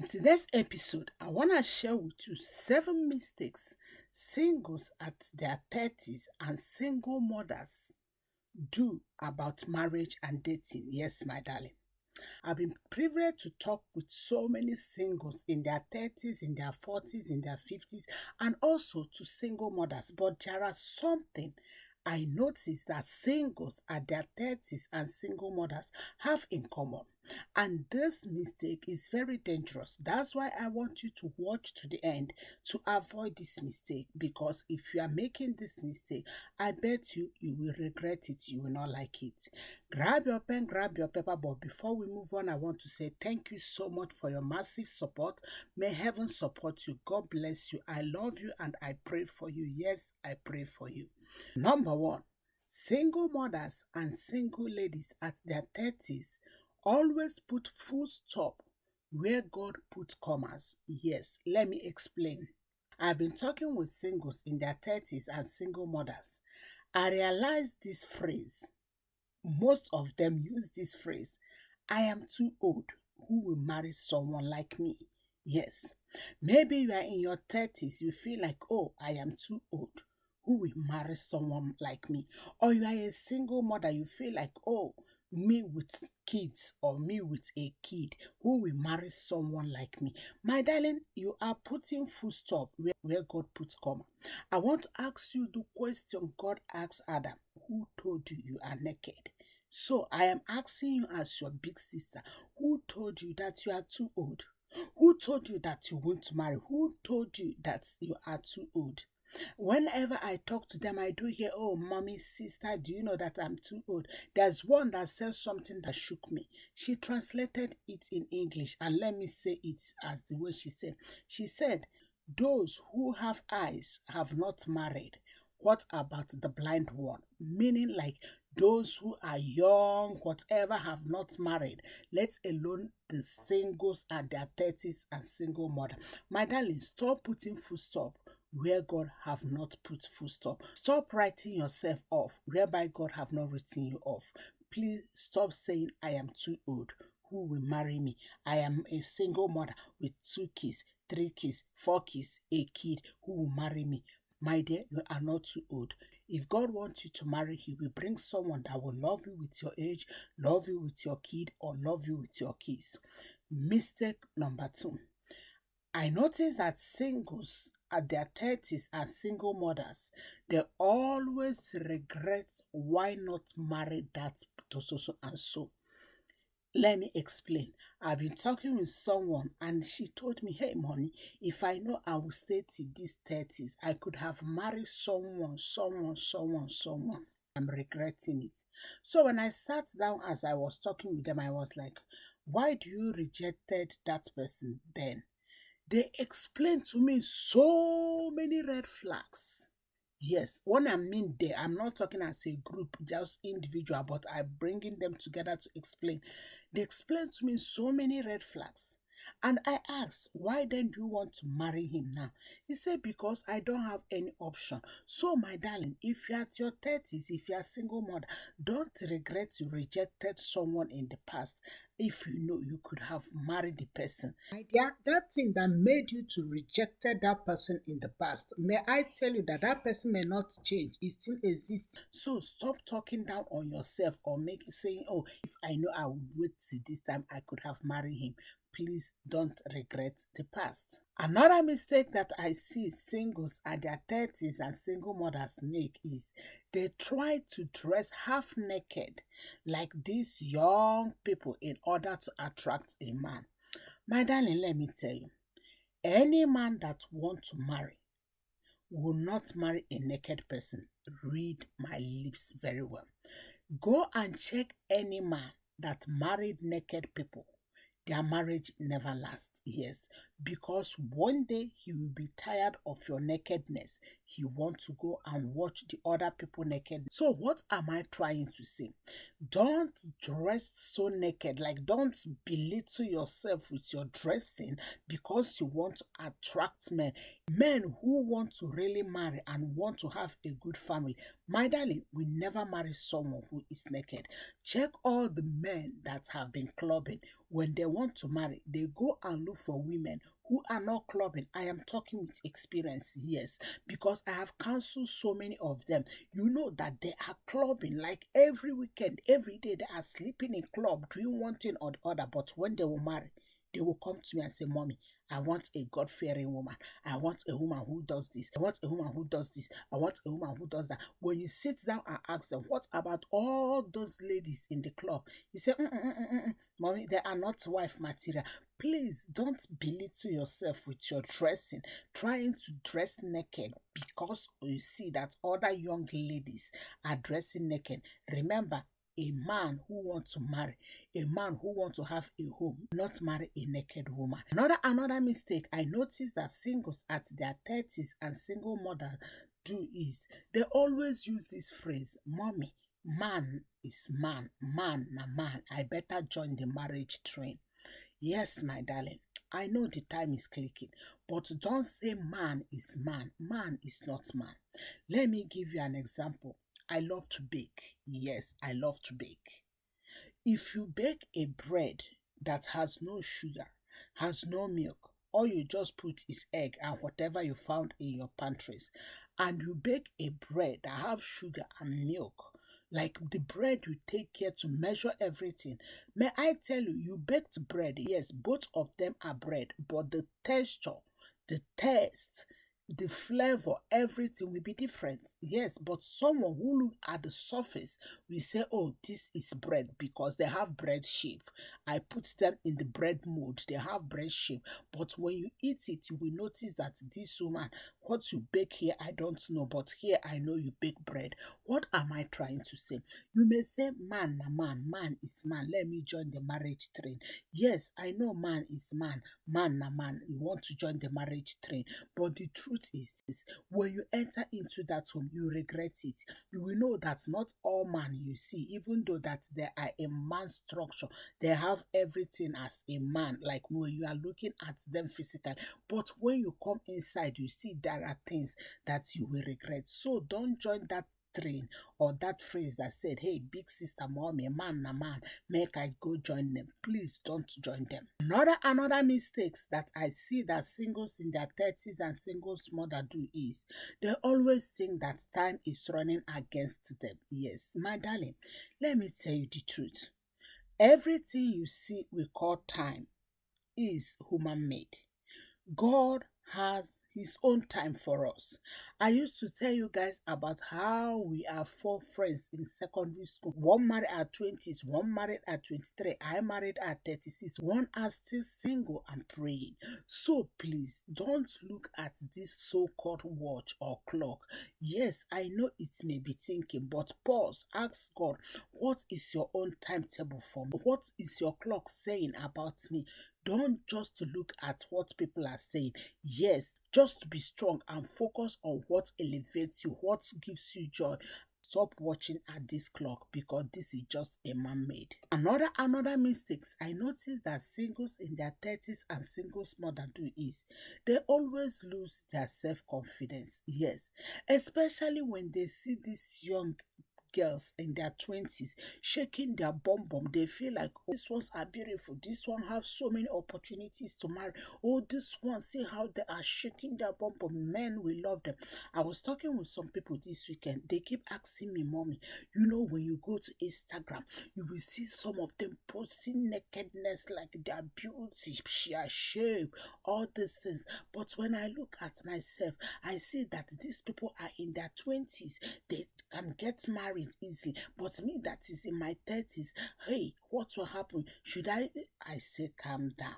In today's episode, I want to share with you 7 mistakes singles at their 30s and single mothers do about marriage and dating. Yes, my darling. I've been privileged to talk with so many singles in their 30s, in their 40s, in their 50s, and also to single mothers. But there are something I noticed that singles at their 30s and single mothers have in common. And this mistake is very dangerous. That's why I want you to watch to the end to avoid this mistake. Because if you are making this mistake, I bet you will regret it. You will not like it. Grab your pen, grab your paper. But before we move on, I want to say thank you so much for your massive support. May heaven support you. God bless you. I love you and I pray for you. Yes, I pray for you. Number 1, single mothers and single ladies at their 30s always put full stop where God put commas. Yes, let me explain. I've been talking with singles in their 30s and single mothers. I realized this phrase. Most of them use this phrase. I am too old. Who will marry someone like me? Yes. Maybe you are in your 30s. You feel like, oh, I am too old. Who will marry someone like me? Or you are a single mother. You feel like, oh, me with kids or me with a kid. Who will marry someone like me? My darling, you are putting full stop where God puts comma. I want to ask you the question God asked Adam. Who told you you are naked? So I am asking you as your big sister, who told you that you are too old? Who told you that you won't marry? Who told you that you are too old? Whenever I talk to them, I do hear, oh, mommy, sister, do you know that I'm too old? There's one that says something that shook me. She translated it in English, and let me say it as the way she said. She said, those who have eyes have not married. What about the blind one? Meaning like those who are young, whatever, have not married, let alone the singles at their 30s and single mother. My darling, stop putting full stop where God have not put full stop. Stop writing yourself off whereby God have not written you off. Please stop saying, I am too old. Who will marry me? I am a single mother with 2 kids, 3 kids, 4 kids, a kid. Who will marry me? My dear, you are not too old. If God wants you to marry, He will bring someone that will love you with your age, love you with your kid, or love you with your kids. Mistake number 2. I notice that singles at their 30s and single mothers, they always regret why not marry that so and so. Let me explain. I've been talking with someone and she told me, hey, money, if I know I will stay till these 30s, I could have married someone. I'm regretting it. So when I sat down as I was talking with them, I was like, why do you rejected that person then? They explained to me so many red flags. Yes, when I mean they, I'm not talking as a group, just individual, but I'm bringing them together to explain. They explained to me so many red flags. And I asked, why then do you want to marry him now? He said, because I don't have any option. So, my darling, if you're at your 30s, if you're a single mother, don't regret you rejected someone in the past. If you know you could have married the person. My dear, that thing that made you to rejected that person in the past, may I tell you that that person may not change. It still exists. So stop talking down on yourself or saying, oh, if I know I would wait till this time, I could have married him. Please don't regret the past. Another mistake that I see singles at their 30s and single mothers make is they try to dress half naked like these young people in order to attract a man. My darling, let me tell you, any man that wants to marry will not marry a naked person. Read my lips very well. Go and check any man that married naked people. Their marriage never lasts. Yes. because one day he will be tired of your nakedness. He wants to go and watch the other people naked. So what am I trying to say? Don't dress so naked. Like, don't belittle yourself with your dressing because you want to attract men. Men who want to really marry and want to have a good family. My darling, we never marry someone who is naked. Check all the men that have been clubbing. When they want to marry, they go and look for women who are not clubbing. I am talking with experience, yes, because I have counseled so many of them. You know that they are clubbing like every weekend, every day. They are sleeping in club, doing one thing or the other. But when they will marry, they will come to me and say, Mommy, I want a God-fearing woman. I want a woman who does this. I want a woman who does this. I want a woman who does that. When you sit down and ask them, what about all those ladies in the club? You say, Mommy, they are not wife material. Please don't belittle yourself with your dressing, trying to dress naked because you see that other young ladies are dressing naked. Remember, a man who wants to marry, a man who wants to have a home, not marry a naked woman. Another mistake I noticed that singles at their 30s and single mothers do is they always use this phrase, Mommy, man is man, man na man. I better join the marriage train. Yes, my darling, I know the time is clicking, but don't say man is man. Man is not man. Let me give you an example. I love to bake. Yes, I love to bake. If you bake a bread that has no sugar, has no milk, all you just put is egg and whatever you found in your pantries, and you bake a bread that have sugar and milk, like the bread you take care to measure everything. May I tell you, you baked bread, yes, both of them are bread, but the texture, the taste, the flavor, everything will be different. Yes, but someone who look at the surface will say, oh, this is bread because they have bread shape. I put them in the bread mold. They have bread shape. But when you eat it, you will notice that this woman, what you bake here, I don't know, but here I know you bake bread. What am I trying to say? You may say, man na man, man is man. Let me join the marriage train. Yes, I know man is man, man na man. You want to join the marriage train. But the truth is this, when you enter into that home, you regret it. You will know that not all man you see, even though that they are a man structure, they have everything as a man, like when you are looking at them physically. But when you come inside, you see there are things that you will regret. So don't join that train or that phrase that said, hey, big sister, mommy, man na man, make I go join them. Please don't join them. Another mistakes that I see that singles in their 30s and singles mother do is they always think that time is running against them. Yes, my darling, let me tell you the truth. Everything you see we call time is human made. God has his own time for us. I used to tell you guys about how we are four friends in secondary school. One married at 20s, one married at 23, I married at 36, one are still single and praying. So please don't look at this so-called watch or clock. Yes, I know it may be thinking, but pause, ask God, what is your own timetable for me? What is your clock saying about me? Don't just look at what people are saying. Yes, just be strong and focus on what elevates you, what gives you joy. Stop watching at this clock because this is just a man-made. Another mistakes I noticed that singles in their 30s and singles mother do is they always lose their self-confidence. Yes, especially when they see this young girls in their 20s shaking their bum bum. They feel like, oh, these ones are beautiful, this one have so many opportunities to marry, oh, this one, see how they are shaking their bum bum. Men will love them. I was talking with some people this weekend. They keep asking me, Mommy, you know, when you go to Instagram, you will see some of them posting nakedness like their beauty, sheer shape, all these things. But when I look at myself, I see that these people are in their 20s. They can get married easily. But me that is in my 30s, hey, what will happen? Should I say, calm down.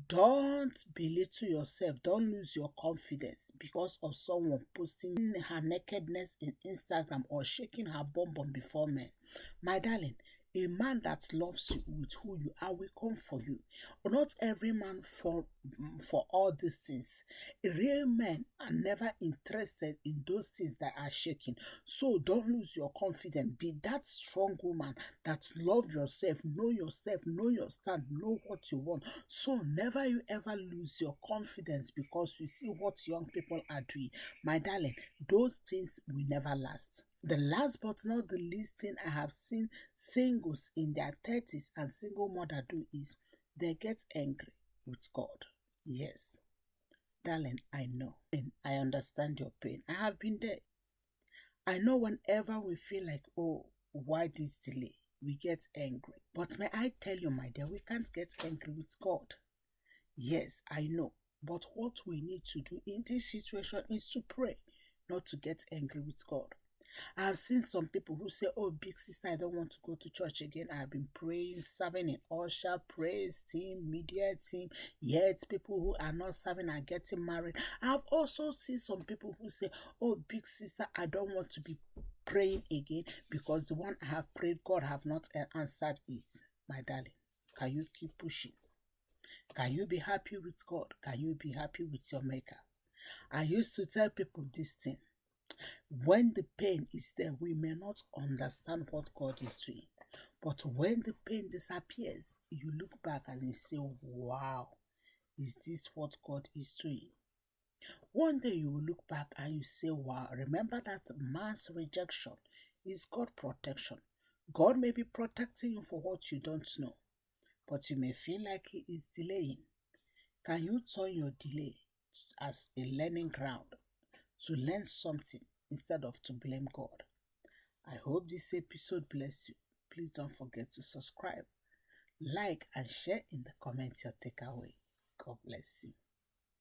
Don't belittle yourself. Don't lose your confidence because of someone posting her nakedness in Instagram or shaking her bum bum before men. My darling, A man that loves you with who you are will come for you. Not every man for all these things. Real men are never interested in those things that are shaking. So don't lose your confidence. Be that strong woman that love yourself, know your stand, know what you want. So never you ever lose your confidence because you see what young people are doing. My darling, those things will never last. The last but not the least thing I have seen singles in their 30s and single mother do is they get angry with God. Yes, darling, I know. And I understand your pain. I have been there. I know whenever we feel like, oh, why this delay? We get angry. But may I tell you, my dear, we can't get angry with God. Yes, I know. But what we need to do in this situation is to pray, not to get angry with God. I have seen some people who say, oh, big sister, I don't want to go to church again. I have been praying, serving in usher, praise team, media team. Yet people who are not serving are getting married. I have also seen some people who say, oh, big sister, I don't want to be praying again because the one I have prayed, God have not answered it. My darling, can you keep pushing? Can you be happy with God? Can you be happy with your maker? I used to tell people this thing. When the pain is there, we may not understand what God is doing. But when the pain disappears, you look back and you say, wow, is this what God is doing? One day you will look back and you say, wow, remember that man's rejection is God's protection. God may be protecting you for what you don't know, but you may feel like He is delaying. Can you turn your delay as a learning ground to learn something instead of to blame God? I hope this episode bless you. Please don't forget to subscribe, like, and share in the comments your takeaway. God bless you.